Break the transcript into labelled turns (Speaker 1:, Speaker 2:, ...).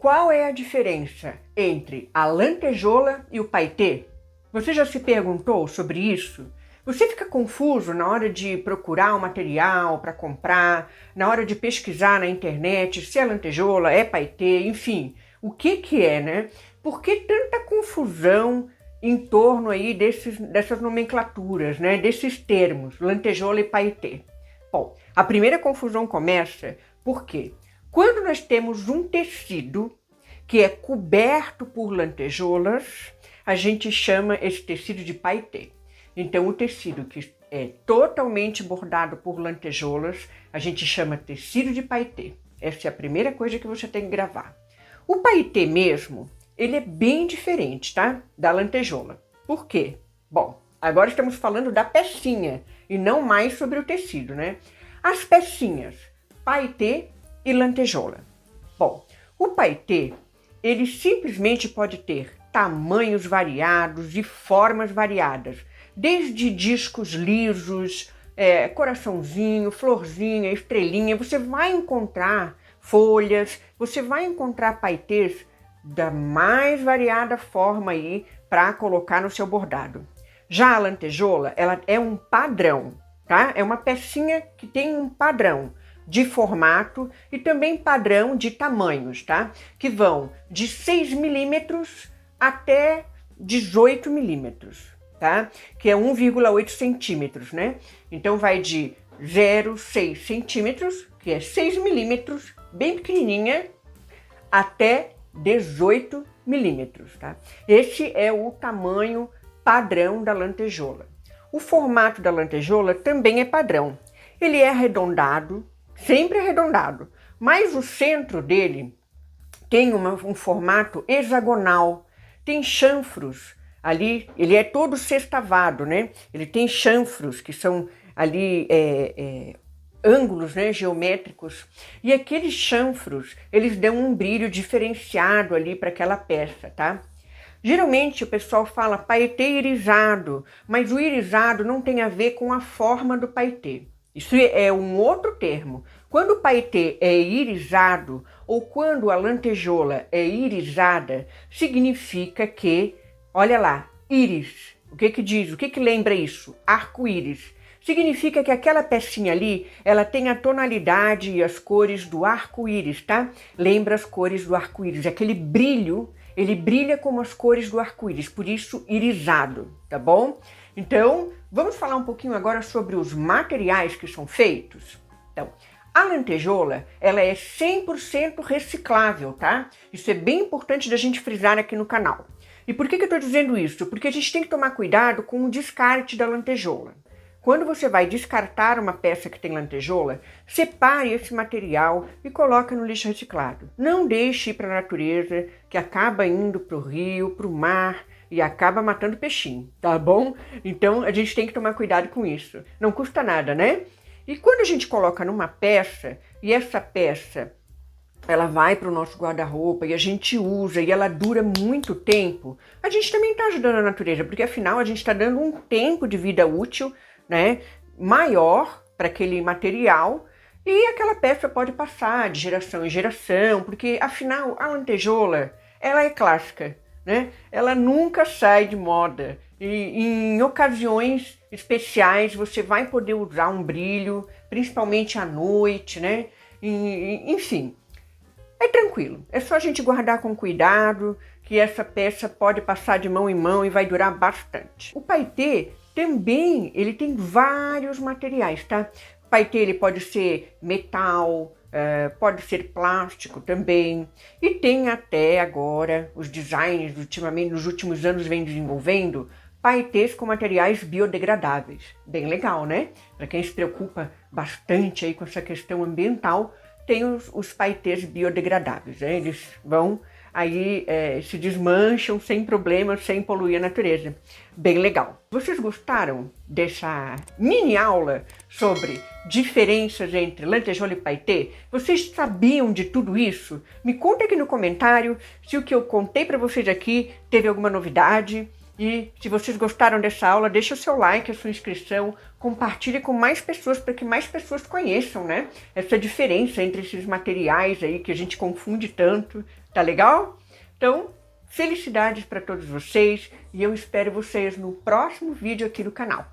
Speaker 1: Qual é a diferença entre a lantejola e o paetê? Você já se perguntou sobre isso? Você fica confuso na hora de procurar o material para comprar, na hora de pesquisar na internet se é lantejola, é paetê, enfim, o que é, né? Por que tanta confusão em torno aí dessas nomenclaturas, né? Desses termos, lantejola e paetê? Bom, a primeira confusão começa porque quando nós temos um tecido que é coberto por lantejoulas, a gente chama esse tecido de paetê. Então, o tecido que é totalmente bordado por lantejoulas, a gente chama tecido de paetê. Essa é a primeira coisa que você tem que gravar. O paetê mesmo, ele é bem diferente, tá? Da lantejola. Por quê? Bom, agora estamos falando da pecinha e não mais sobre o tecido, né? As pecinhas, paetê e lantejola. Bom, o paetê, ele simplesmente pode ter tamanhos variados e formas variadas, desde discos lisos, coraçãozinho, florzinha, estrelinha. Você vai encontrar folhas, você vai encontrar paetês da mais variada forma aí para colocar no seu bordado. Já a lantejola, ela é um padrão, tá? É uma pecinha que tem um padrão de formato e também padrão de tamanhos, tá? Que vão de 6 milímetros até 18 milímetros, tá? Que é 1,8 centímetros, né? Então vai de 0,6 centímetros, que é 6 milímetros, bem pequenininha, até 18 milímetros, tá? Esse é o tamanho padrão da lantejola. O formato da lantejola também é padrão. Ele é arredondado, sempre arredondado, mas o centro dele tem um formato hexagonal, tem chanfros ali, ele é todo sextavado, né? Ele tem chanfros que são ali ângulos, né, geométricos, e aqueles chanfros, eles dão um brilho diferenciado ali para aquela peça, tá? Geralmente o pessoal fala paetê irisado, mas o irisado não tem a ver com a forma do paetê. Isso é um outro termo. Quando o paetê é irisado ou quando a lantejola é irisada, significa que, olha lá, íris. O que diz? O que lembra isso? Arco-íris. Significa que aquela pecinha ali, ela tem a tonalidade e as cores do arco-íris, tá? Lembra as cores do arco-íris. Aquele brilho, ele brilha como as cores do arco-íris, por isso irisado, tá bom? Então, vamos falar um pouquinho agora sobre os materiais que são feitos. Então, a lantejola, ela é 100% reciclável, tá? Isso é bem importante da gente frisar aqui no canal. E por que eu estou dizendo isso? Porque a gente tem que tomar cuidado com o descarte da lantejola. Quando você vai descartar uma peça que tem lantejola, separe esse material e coloque no lixo reciclado. Não deixe ir para a natureza, que acaba indo para o rio, para o mar e acaba matando peixinho, tá bom? Então a gente tem que tomar cuidado com isso. Não custa nada, né? E quando a gente coloca numa peça e essa peça ela vai para o nosso guarda-roupa e a gente usa e ela dura muito tempo, a gente também está ajudando a natureza, porque afinal a gente está dando um tempo de vida útil, né, maior para aquele material e aquela peça pode passar de geração em geração, porque afinal a lantejola, ela é clássica, né? Ela nunca sai de moda e em ocasiões especiais você vai poder usar um brilho, principalmente à noite, né? Enfim, é tranquilo, é só a gente guardar com cuidado que essa peça pode passar de mão em mão e vai durar bastante. O paetê também, ele tem vários materiais, tá? O paetê, ele pode ser metal, pode ser plástico também. E tem até agora, os designs ultimamente, nos últimos anos vem desenvolvendo paetês com materiais biodegradáveis. Bem legal, né? Para quem se preocupa bastante aí com essa questão ambiental, tem os paetês biodegradáveis, né? Eles vão aí se desmancham sem problemas, sem poluir a natureza. Bem legal. Vocês gostaram dessa mini aula sobre diferenças entre lantejola e paetê? Vocês sabiam de tudo isso? Me conta aqui no comentário se o que eu contei para vocês aqui teve alguma novidade. E se vocês gostaram dessa aula, deixa o seu like, a sua inscrição, compartilhe com mais pessoas para que mais pessoas conheçam, né? Essa diferença entre esses materiais aí que a gente confunde tanto, Tá legal? Então, felicidades para todos vocês e eu espero vocês no próximo vídeo aqui do canal.